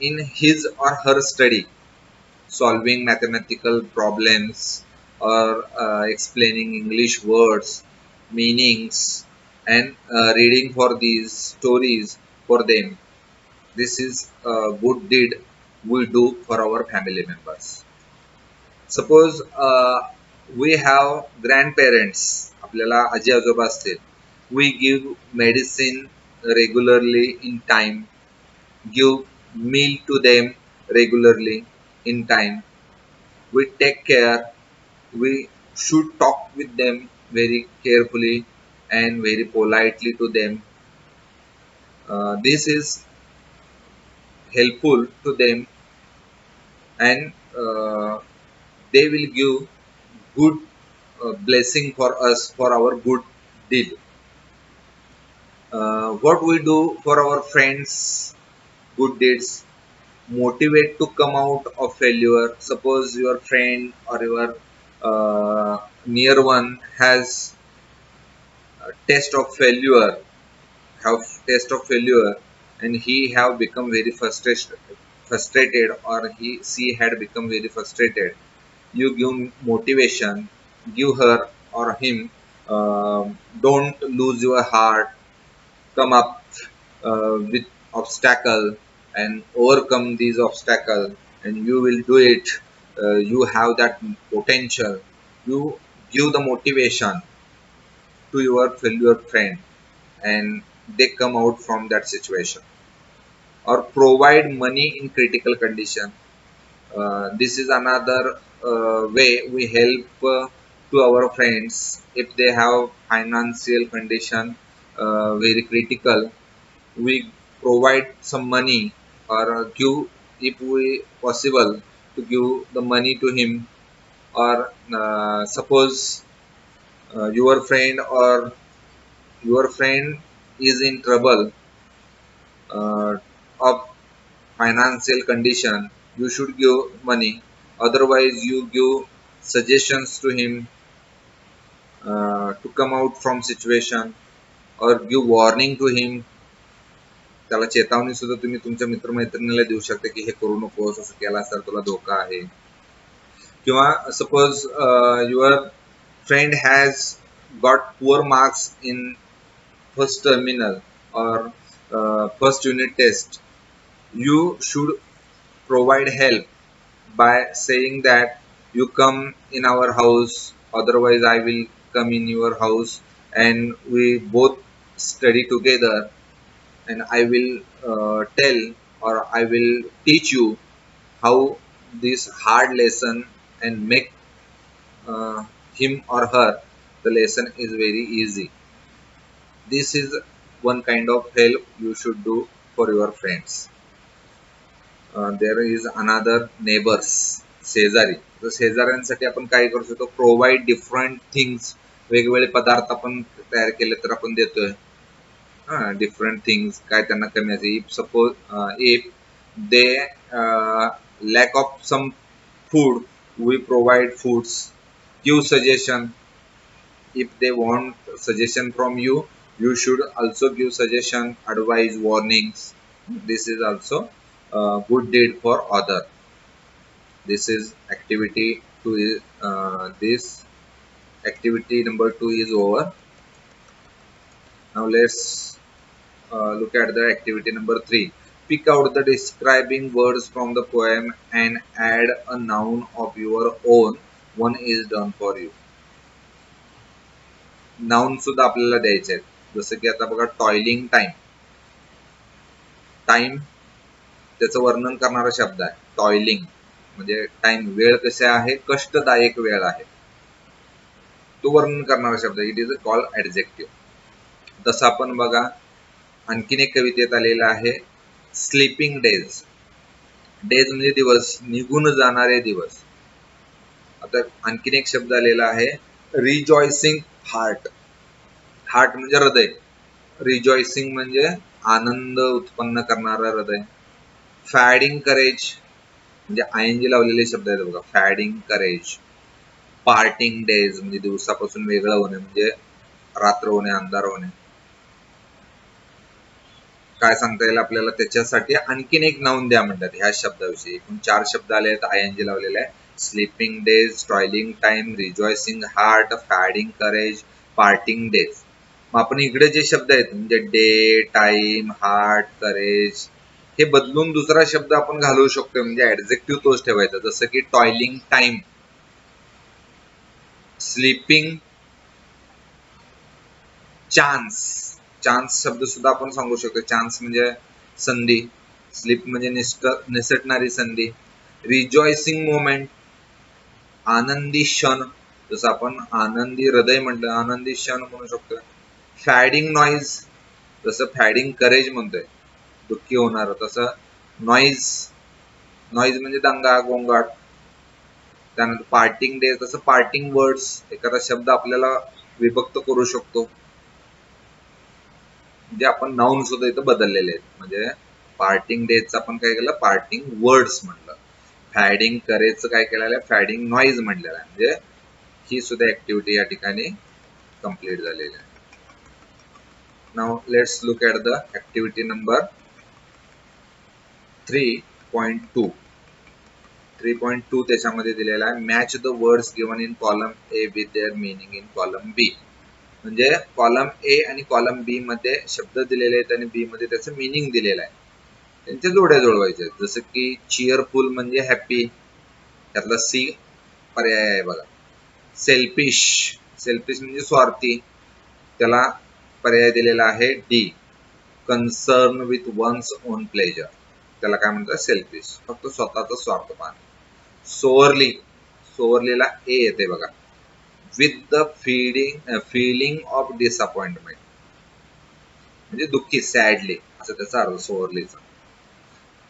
इन हिज और हर स्टडी, सॉल्विंग मैथमेटिकल प्रॉब्लेम्स और explaining English words, meanings, and reading for these stories for them. This is a good deed we do for our family members. Suppose we have grandparents, आपल्याला आजी आजोबा असतील, we give medicine regularly in time, give meal to them regularly in time, we take care, we should talk with them very carefully and very politely to them. This is helpful to them and they will give good blessing for us for our good deed. What we do for our friends, good deeds, motivate to come out of failure. Suppose your friend or your near one has a test of failure, have test of failure, and he have become very frustrated, or she had become very frustrated. You give motivation, give her or him, don't lose your heart, come up with obstacle and overcome these obstacle, and you will do it. You have that potential. You give the motivation to your failure friend, and they come out from that situation. Or provide money in critical condition. This is another way we help to our friends if they have financial condition very critical. We provide some money, or give, if we possible, to give the money to him. Or suppose your friend is in trouble of financial condition, you should give money. Otherwise, you give suggestions to him to come out from situation, or give warning to him. त्याला चेतावणी सुद्धा तुम्ही तुमच्या मित्रमैत्रिणीला देऊ शकता की हे करू नकोस, असं केलास तर तुला धोका आहे. किंवा suppose your friend has got poor marks in first terminal, or first unit test, you should provide help by saying that you come in our house, otherwise I will come in your house, and we both study together, and I will tell, or I will teach you how this hard lesson, and make uh, him or her the lesson is very easy. This is one kind of help you should do for your friends. There is another neighbors, शेजारी. तर शेजाऱ्यांसाठी आपण काय करू शकतो, प्रोव्हाइड डिफरंट थिंग्स. वेगवेगळे पदार्थ आपण तयार केले तर आपण देतोय. डिफरंट थिंग्स काय त्यांना कमी असेल. If suppose if they lack of some food, we provide foods. Give suggestion. If they want suggestion from you, you should also give suggestion, advice, warnings. This is also a good deed for other. This is activity two. This activity number 2 is over. Now let's look at the activity number 3. Pick out the describing words from the poem and add a noun of your own. One is done for you. Noun सुद्धा आपल्याला द्यायचे आहेत. जसं की आता बघा, टॉयलिंग टाइम. टाइम त्याचं वर्णन करणारा शब्द आहे. टॉयलिंग म्हणजे टाइम, वेळ कसे आहे, कष्टदायक वेळ आहे, तो वर्णन करणारा शब्द. It is a call adjective. तसं आपण बघा, आणखीन एक कवितेत आलेलं आहे, स्लीपिंग डेज. डेज म्हणजे दिवस, निघून जाणारे दिवस. आता आणखीन एक शब्द आलेला आहे, रिजॉयसिंग हार्ट. हार्ट म्हणजे हृदय. रिजॉयसिंग म्हणजे आनंद उत्पन्न करणारा हृदय. फॅडिंग करेज म्हणजे आयएनजी लावलेले शब्द आहेत बघा, फॅडिंग करेज. पार्टिंग डेज म्हणजे दिवसापासून वेगळं होणे, म्हणजे रात्र होणे, अंधार होणे. काय सांगता येईल आपल्याला त्याच्यासाठी, आणखीन एक नाउन द्या म्हणतात ह्या शब्दाविषयी. एकूण 4 शब्द आले आहेत, आयएनजी लावलेले आहे. Sleeping days, toiling time, rejoicing heart, fading courage, parting days. मग आपण इकडे जे शब्द आहेत म्हणजे डे, टाइम, हार्ट, करेज, हे बदलून दुसरा शब्द आपण घालवू शकतो. म्हणजे ऍडजेक्टिव्ह तोच ठेवायचा. जसं की toiling time, sleeping chance. Chance शब्द सुद्धा आपण सांगू शकतो. चान्स म्हणजे संधी, स्लीप म्हणजे निसटणारी संधी. रिजॉयसिंग मोमेंट, आनंदी क्षण, जसं आपण आनंदी हृदय म्हटलं, आनंदी क्षण म्हणू शकतो. फॅडिंग नॉईज, जसं फॅडिंग करेज म्हणतोय, दुःखी होणार, तसं नॉईज. नॉईज म्हणजे दंगा, गोंगाट. त्यानंतर पार्टिंग डे, तसं पार्टिंग वर्ड्स, एखादा शब्द आपल्याला विभक्त करू शकतो. म्हणजे आपण नाउन सुद्धा इथं बदललेले आहेत. म्हणजे पार्टिंग डेच आपण काय केलं, पार्टिंग वर्ड्स म्हटलं. फॅडिंग करेजचं काय केलेलं आहे, फॅडिंग नॉईज म्हटलेलं आहे. म्हणजे ही सुद्धा ऍक्टिव्हिटी या ठिकाणी कंप्लीट झालेली आहे. Now let's look at the activity number 3.2. 3.2 त्याच्यामध्ये दिलेला आहे, match the words given in column A with their meaning in column B. म्हणजे कॉलम ए आणि कॉलम बी मध्ये शब्द दिलेले आहेत आणि बी मध्ये त्याचं मीनिंग दिलेलं आहे, त्यांच्या जोड्या जुळवायच्या आहेत. जसं की चिअरफुल म्हणजे हॅपी, त्यातला सी पर्याय आहे बघा. सेल्फिश, सेल्फिश म्हणजे स्वार्थी, त्याला पर्याय दिलेला आहे D. Concern with one's own pleasure, त्याला काय म्हणतात सेल्फिश, फक्त स्वतःचा स्वार्थ पाहणे. सोअरली, सोअरलीला ए येते बघा. With the feeling of disappointment म्हणजे दुःखी, सॅडली असं त्याचा अर्थ सोअरलीचा.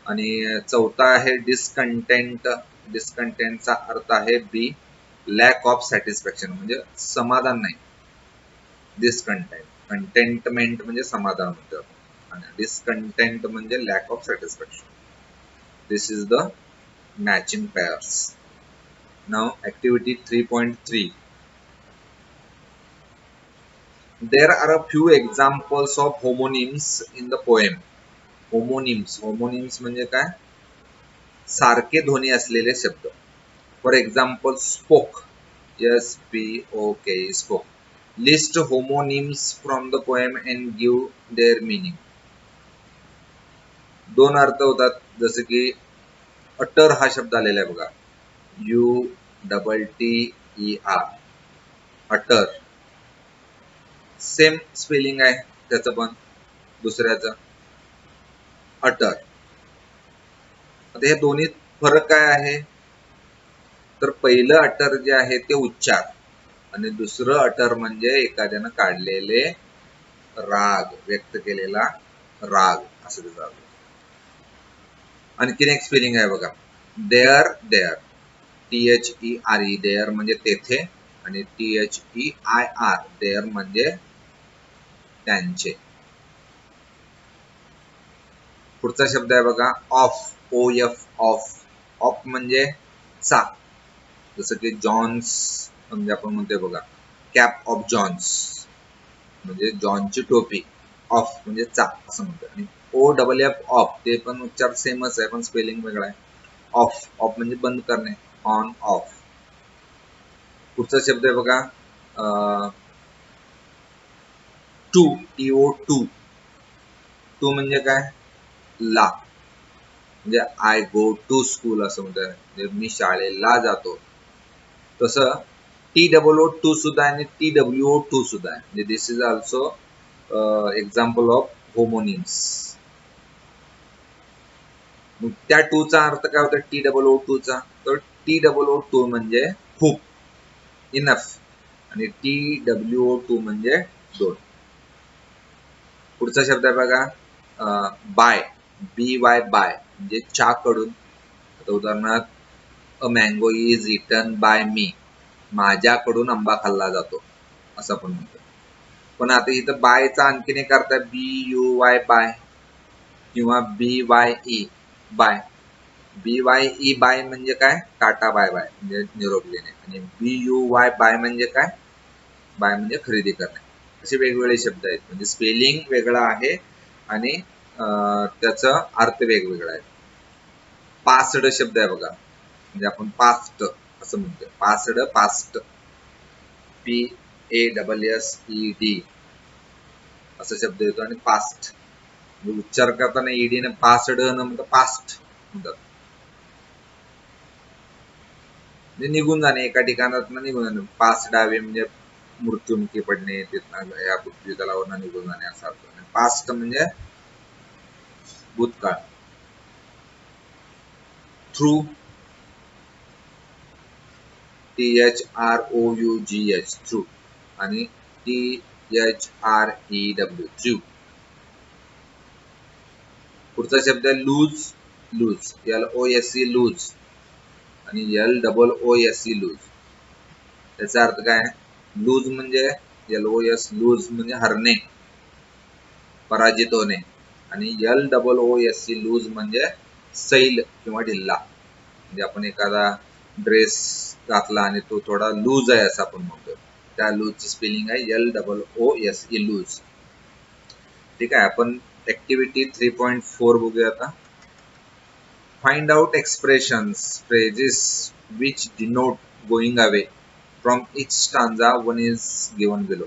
आणि चौथा आहे डिसकंटेंट. डिसकंटेंटचा अर्थ आहे बी. लॅक ऑफ सॅटिस्फॅक्शन म्हणजे समाधान नाही. डिसकंटेंट, कंटेंटमेंट म्हणजे समाधान होतं आणि डिसकंटेंट म्हणजे lack of satisfaction. This is the matching pairs. Now activity 3.3. There are a few examples of homonyms in the poem. Homonyms, homonyms म्हणजे काय, सारखे ध्वनी असलेले शब्द. For example spoke, SPOK, spoke. List homonyms from the poem and give their meaning. दोन अर्थ होतात, जसे की अटर हा शब्द आलेला आहे बघा, UTTER, अटर. सेम स्पेलिंग आहे त्याचं पण दुसऱ्याचं अटर. आता हे दोन्ही फरक काय आहे, तर पहिलं अटर जे आहे ते उच्चार आणि दुसरं अटर म्हणजे एखाद्यानं काढलेले राग, व्यक्त केलेला राग असं त्याचं अर्थ. आणखीन एक स्पेलिंग आहे बघा, देअर, देअर, THERE, देअर म्हणजे तेथे आणि THEIR, देअर म्हणजे त्यांचे. पुढचा शब्द आहे बघा ऑफ, OF, ऑफ. ऑफ म्हणजे चा, जसं की जॉन्स म्हणजे आपण म्हणतोय बघा कॅप ऑफ जॉन्स म्हणजे जॉनची टोपी. ऑफ म्हणजे चा असं म्हणतोय. आणि OFF, ऑफ, ते पण उच्चार सेमच आहे पण स्पेलिंग वेगळा आहे. ऑफ, ऑफ म्हणजे बंद करणे, ऑन, ऑफ. पुढचा शब्द आहे बघा टू, TO, टू म्हणजे काय, ला, म्हणजे आय गो टू स्कूल असं म्हणतोय, म्हणजे मी शाळेला जातो. तसं TOO सुद्धा आणि TWO सुद्धा आहे, म्हणजे this is also example of homonyms. त्या टूचा अर्थ काय होता TOO तर TOO म्हणजे खूप, इनफ, आणि TWO म्हणजे दोन. पुढचा शब्द आहे बघा बाय, BY, बाय म्हणजे चा कडून. आता उदाहरणार्थ a mango is eaten by मी, माझ्याकडून आंबा खाल्ला जातो असं आपण म्हणतो. पण आता इथं बायचा आणखीन एक अर्थ आहे BUY, बाय, किंवा BYE, बाय. BYE, बाय म्हणजे काय, टाटा बाय बाय म्हणजे निरोप देणे. आणि BUY, बाय म्हणजे काय, बाय म्हणजे खरेदी करणे. असे वेगवेगळे शब्द आहेत, म्हणजे स्पेलिंग वेगळा आहे आणि त्याचा अर्थ वेगवेगळा आहे. पास्ड शब्द आहे बघा, म्हणजे आपण पास्ट असं म्हणतोय, पास्ड, पास्ट, PASSED असा शब्द येतो. आणि पास्ट उच्चार करताना ED ने पास्ड न म्हणतात पास्ट म्हणतात, म्हणजे निघून जाणे, एका ठिकाणात निघून जाणे. पास डावे म्हणजे मृत्युमुखी पडणे, तिथनं या पृथ्वी तलावरनं निघून जाणे असा अर्थ. पास्ट म्हणजे भूतकाळ. थ्रू, THROUGH, थ्रू, आणि THREW, थ्रू. पुढचा शब्द आहे लूज, लूज, LOSE, लूज, आणि LOOSE, लूज. त्याचा अर्थ काय, लूज म्हणजे LOS, लूज म्हणजे हरणे, पराजित होणे, आणि LOOSE, लूज म्हणजे सैल किंवा ढिल्ला. म्हणजे आपण एखादा ड्रेस घातला आणि तो थोडा लूज आहे असं आपण म्हणतो. त्या लूजची स्पेलिंग आहे LOOSE, लूज. ठीक आहे, आपण ऍक्टिव्हिटी 3.4 बघूया आता. Find out expressions phrases which denote going away from each stanza one is given below.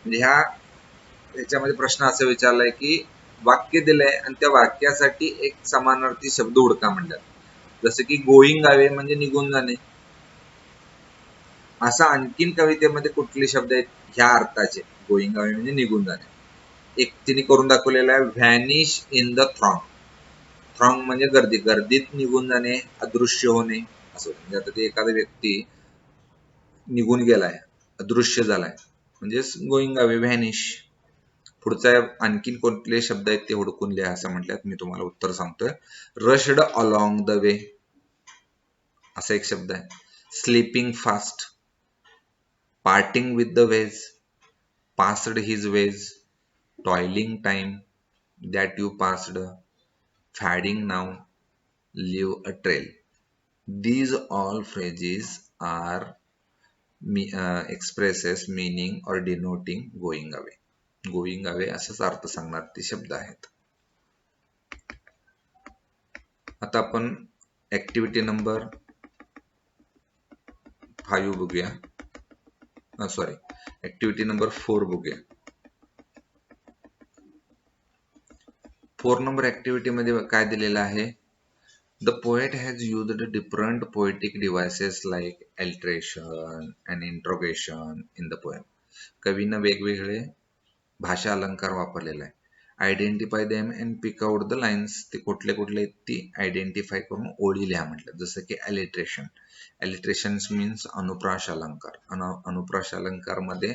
म्हणजे ह्याच्यामध्ये प्रश्न असा विचारलाय की वाक्य दिलंय आणि त्या वाक्यासाठी एक समानार्थी शब्द हुडका म्हणतात. जसं की गोईंग अवे म्हणजे निघून जाणे. असा आणखीन कवितेमध्ये कुठले शब्द आहेत ह्या अर्थाचे? गोईंग अवे म्हणजे निघून जाणे. एक तिने करून दाखवलेला आहे, व्हॅनिश इन द थ्रॉंग. थ्रॉंग म्हणजे गर्दी, गर्दीत निघून जाणे, अदृश्य होणे असं. म्हणजे आता ते एखादा व्यक्ती निघून गेलाय, अदृश्य झालाय, म्हणजे गोईंग अवे, व्हॅनिश. पुढचा आणखीन कोणते शब्द आहेत ते हुडकून लिहा असं म्हटल्यात. मी तुम्हाला उत्तर सांगतोय. रशड अलॉंग द वे असा एक शब्द आहे. Sleeping fast, parting with the ways, passed his ways, toiling time, that you passed, fading now, leave a trail. These all phrases are expresses meaning or denoting going away. Going away असाच अर्थ सांगणार ते शब्द आहेत. आता आपण ऍक्टिव्हिटी नंबर 5 बघूया. सॉरी, ऍक्टिव्हिटी नंबर 4 बघूया. 4 नंबर ऍक्टिव्हिटी मध्ये काय दिलेलं आहे? The poet has used different poetic devices like alliteration and interrogation in the poem. कवीनं वेगवेगळे भाषा अलंकार वापरलेला आहे. Identify them and pick out the lines. ते कुठले कुठले आहेत ती आयडेंटिफाय करून ओळी लिहा म्हटलं. जसं की ॲलिट्रेशन. ॲलिट्रेशन मीन्स अनुप्रास अलंकार. अनुप्रास अलंकार मध्ये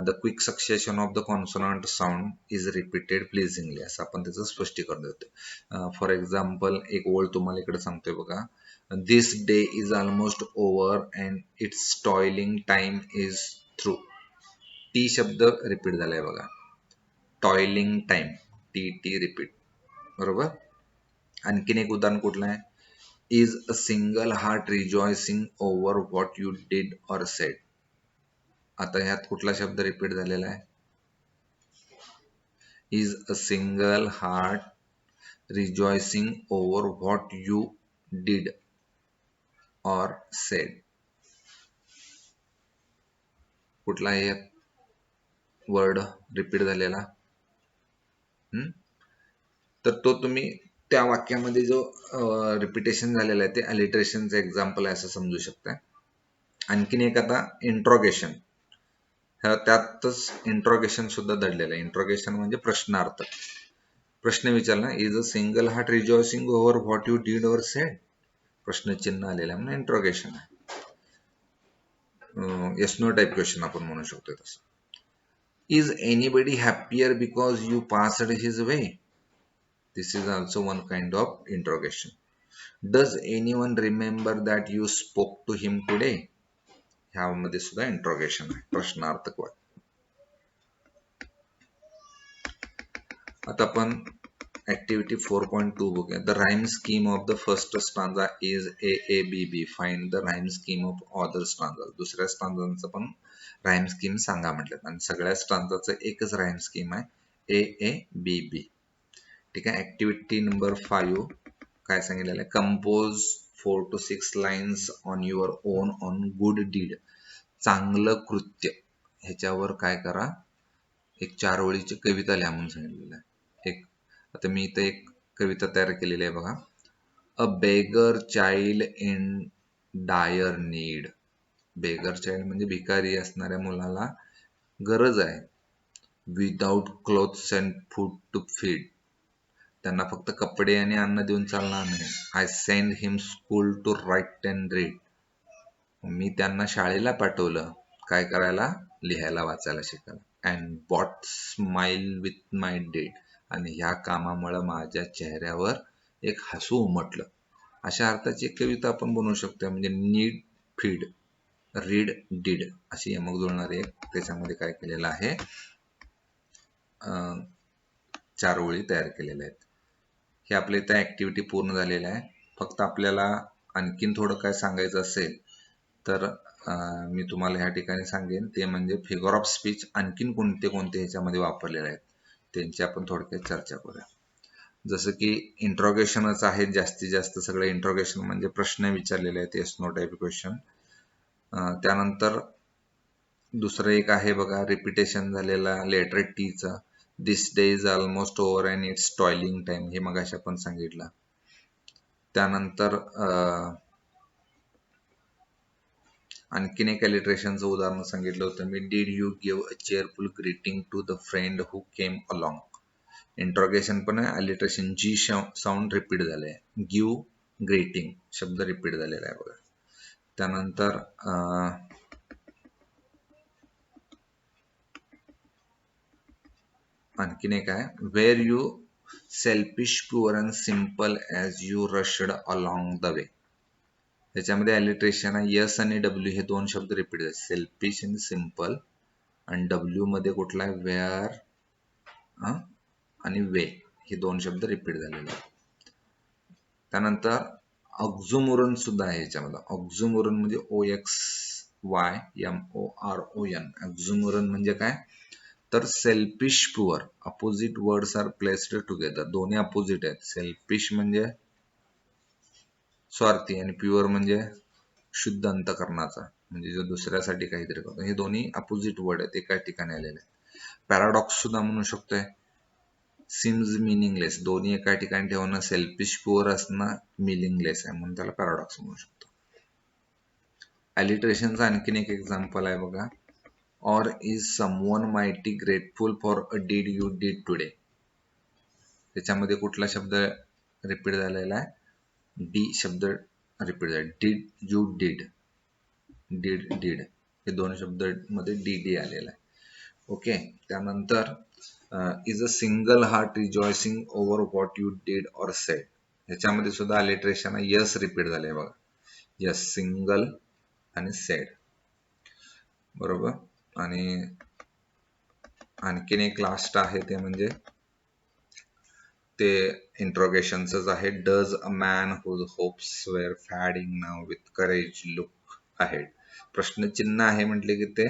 the quick succession of the consonant sound is repeated pleasingly असं आपण त्याचं स्पष्टीकरण देतो. फॉर एक्झाम्पल एक ओळ तुम्हाला इकडे सांगतोय बघा. This day is almost over and its toiling time is through. T शब्द रिपीट झालाय बघा. टॉयलिंग टाइम, टी रिपीट, बरोबर. आणखीन एक उदाहरण कुठलं आहे? Is a single heart rejoicing over what you did or sed. आता ह्यात कुठला शब्द रिपीट झालेला आहे? Is a single heart rejoicing over what you did or sed. कुठला आहे वर्ड रिपीट झालेला? तर तो तुम्ही त्या वाक्यामध्ये जो रिपिटेशन झालेला आहे ते अलिट्रेशनचं एक्झाम्पल आहे असं समजू शकता. आणखीन एक आता इंट्रोगेशन. त्यातच इंट्रोगेशन सुद्धा दडलेलं आहे. इंट्रोगेशन म्हणजे प्रश्नार्थ. प्रश्न विचारला, is a single heart rejoicing over what you did or sed. प्रश्नचिन्ह आलेलं आहे म्हणून इंट्रोगेशन आहे. येस नो टाईप क्वेश्चन आपण म्हणू शकतो तसं. Is anybody happier because you passed his way. This is also one kind of interrogation. Does anyone remember that you spoke to him today? ह्यामध्ये सुद्धा इंट्रोगेशन आहे, प्रश्नार्थक वाक्य. आता आपण ऍक्टिव्हिटी 4.2 बघूया. The rhyme scheme of the first stanza is AABB. Find the rhyme scheme of other stanza. दुसऱ्या स्टांजांचं पण राईम स्कीम सांगा म्हटलं आणि सगळ्या स्टांजाचं एकच राईम स्कीम आहे AABB. ठीक आहे. ऍक्टिव्हिटी नंबर 5 काय सांगितलेलं आहे? Compose 4 to 6 lines on your own on good deed. चांगलं कृत्य ह्याच्यावर काय करा, एक 4 ओळीची कविता लिहा म्हणून सांगितलेलं आहे. आता मी इथे एक कविता तयार केलेली आहे बघा. A beggar child in dire need. Beggar child म्हणजे भिकारी असणाऱ्या मुलाला गरज आहे. Without clothes and food to feed. त्यांना फक्त कपडे आणि अन्न देऊन चालणार नाही. I send him school to write and read. मी त्यांना शाळेला पाठवलं काय करायला? लिहायला वाचायला शिकायला. And bought smile with my deed. आणि ह्या कामामुळे माझ्या चेहऱ्यावर एक हसू उमटलं. अशा अर्थाची एक कविता आपण बनवू शकतो. म्हणजे नीड, फीड, रीड, डीड अशी यमक जुळणारी एक त्याच्यामध्ये काय केलेलं आहे, 4 ओळी तयार केलेल्या आहेत. हे आपल्या इथं ऍक्टिव्हिटी पूर्ण झालेलं आहे. फक्त आपल्याला आणखीन थोडं काय सांगायचं असेल तर मी तुम्हाला ह्या ठिकाणी सांगेन ते म्हणजे फिगर ऑफ स्पीच आणखीन कोणते कोणते ह्याच्यामध्ये वापरलेले आहेत त्यांची आपण थोडक्यात चर्चा करूया. जसं की इंट्रोगेशनच आहेत जास्तीत जास्त, सगळे इंट्रोगेशन म्हणजे प्रश्न विचारलेले आहेत, येस नो टाईप क्वेश्चन. त्यानंतर दुसरं एक आहे बघा, रिपिटेशन झालेला लेटर टीचा, this day is almost over and its toiling time, हे मगाशी आपण सांगितलं. त्यानंतर आणखीन एक अलिट्रेशनचं उदाहरण सांगितलं होतं मी, did you give a cheerful greeting to the friend who came along. Interrogation पण आहे, अलिट्रेशन जी साऊंड रिपीट झालंय, गिव्ह ग्रीटिंग शब्द रिपीट झालेला आहे बघा. त्यानंतर आणखीन एक आहे, were you selfish pure and simple as you rushed along the way. त्याच्यामध्ये अलिट्रेशन आहे, यस आणि डब्ल्यू हे दोन शब्द रिपीट झाले, सेल्फिश आणि सिम्पल, आणि डब्ल्यू मध्ये कुठला आहे, वेअर आणि वे, हे दोन शब्द रिपीट झालेले आहेत. त्यानंतर ऑक्झुमोरन सुद्धा आहे याच्यामध्ये. ऑक्झुमोरन म्हणजे OXYMORON. ऑक्झुमोरन म्हणजे काय, तर selfish pure, opposite words are placed together, दोन्ही अपोजिट आहेत. सेल्फिश म्हणजे स्वार्थी आणि प्युअर म्हणजे शुद्ध अंतकरणाचा, म्हणजे जो दुसऱ्यासाठी काहीतरी करतो, हे दोन्ही अपोजिट वर्ड आहेत, एका ठिकाणी आलेले आहेत. पॅराडॉक्स सुद्धा म्हणू शकतोय, सिम्स मिनिंगलेस, दोन्ही एका ठिकाणी ठेवणं, सेल्फिश प्युअर असणं मिनिंगलेस आहे, म्हणून त्याला पॅराडॉक्स म्हणू शकतो. अलिट्रेशनचा आणखीन एक एक्झाम्पल आहे बघा, or is someone mighty grateful for a deed you did today. त्याच्यामध्ये कुठला शब्द रिपीट झालेला आहे, डी शब्द रिपीट झाला, deed you did, deed did हे दोन शब्द मध्ये डी डी आलेला आहे. ओके. त्यानंतर is a single heart rejoicing over what you did or said, ह्याच्यामध्ये सुद्धा अलिट्रेशन आहे, यस रिपीट झाले बघा, यस, सिंगल आणि सेड, बरोबर. आणि आणखीन एक लास्ट आहे ते म्हणजे ते इंट्रोगेशनच आहे, does a man whose hopes were fading now with courage look ahead. प्रश्नचिन्ह आहे म्हटले की ते